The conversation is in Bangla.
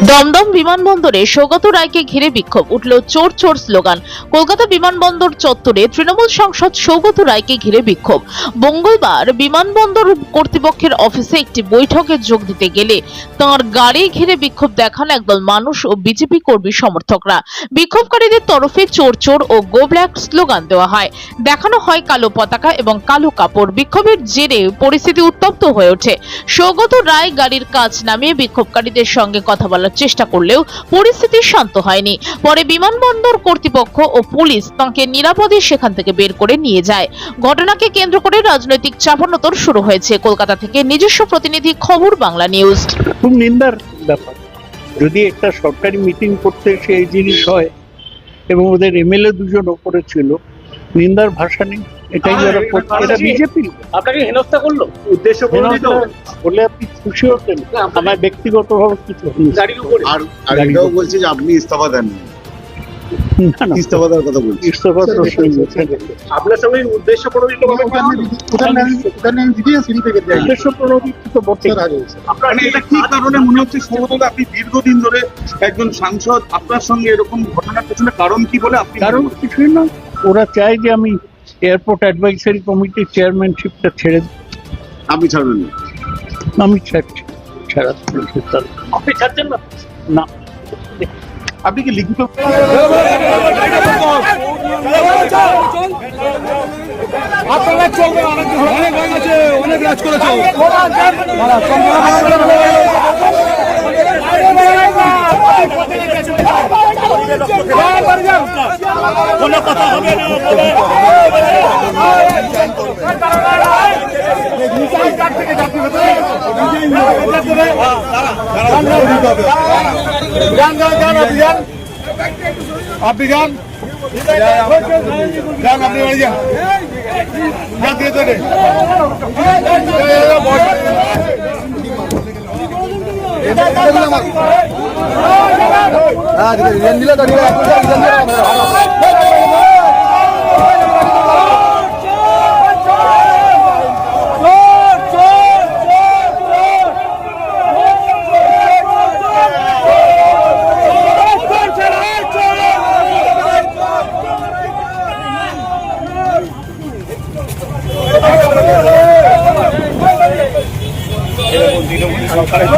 দমদম বিমানবন্দরে সৌগত রায়কে ঘিরে বিক্ষোভ উঠল চোর চোর স্লোগান। কলকাতা বিমানবন্দর চত্বরে তৃণমূল সাংসদ সৌগত রায়কে ঘিরে বিক্ষোভ। মঙ্গলবার বিমানবন্দর কর্তৃপক্ষের অফিসে একটি বৈঠকে যোগ দিতে গেলে তাঁর গাড়ি ঘিরে বিক্ষোভ দেখান একদল মানুষ ও বিজেপি কর্মী সমর্থকরা। বিক্ষোভকারীদের তরফে চোর চোর ও গো ব্ল্যাক স্লোগান দেওয়া হয়, দেখানো হয় কালো পতাকা এবং কালো কাপড়। বিক্ষোভের জেরে পরিস্থিতি উত্তপ্ত হয়ে ওঠে। সৌগত রায় গাড়ির কাচ নামিয়ে বিক্ষোভকারীদের সঙ্গে কথা বলার চেষ্টা করলেও পরিস্থিতি শান্ত হয়নি। পরে বিমানবন্দর কর্তৃপক্ষ ও পুলিশ তাঁকে নিরাপদে সেখান থেকে বের করে নিয়ে যায়। ঘটনাকে কেন্দ্র করে রাজনৈতিক চাপানোতর শুরু হয়েছে। কলকাতা থেকে নিজস্ব প্রতিনিধি, খবর বাংলা নিউজ। খুব নিন্দার ব্যাপার, যদি একটা সরকারি মিটিং করতে এসে এই জিনিস হয় এবং ওদের এমএলএ দুজন ওপরে ছিল, নিন্দার ভাষা নেই। এটাই যারা করছে, এটা বিজেপি। আপনাকে হেনস্থা করলো উদ্দেশ্য বলে আপনি খুশি হতেন? আমার ব্যক্তিগতভাবে কিছু গাড়ির উপরে আর এটাও বলছে যে আপনি ইস্তফা দেন, না না, ইস্তফা দেওয়ার কথা বলছি। ইস্তফার প্রশ্ন আপনার সঙ্গে উদ্দেশ্য প্রণোদিত উদ্দেশ্য প্রণোদিত বছর আগে। মানে এটা কি কারণে মনে হচ্ছে সৌগত, আপনি দীর্ঘদিন ধরে একজন সাংসদ, আপনার সঙ্গে এরকম ঘটনার পেছনে কারণ কি বলে আপনি? কারণ কিছুই না, ওরা চায় যে আমি এয়ারপোর্ট অ্যাডভাইসারি কমিটির চেয়ারম্যানশিপটা ছেড়ে দিই। আপনি ছাড়বেন না? আমি ছাড়ছি, ছাড়া আপনি ছাড়ছেন না? না। আপনি কি লিখিত আপনারা চলবে, অনেক গান আছে, অনেক রাজ করেছে। কোনো কথা হবে না। আপনি যান, যান, আপনি বাড়ি যান, যান দিয়ে দেবে। তৃণমূল সরকারের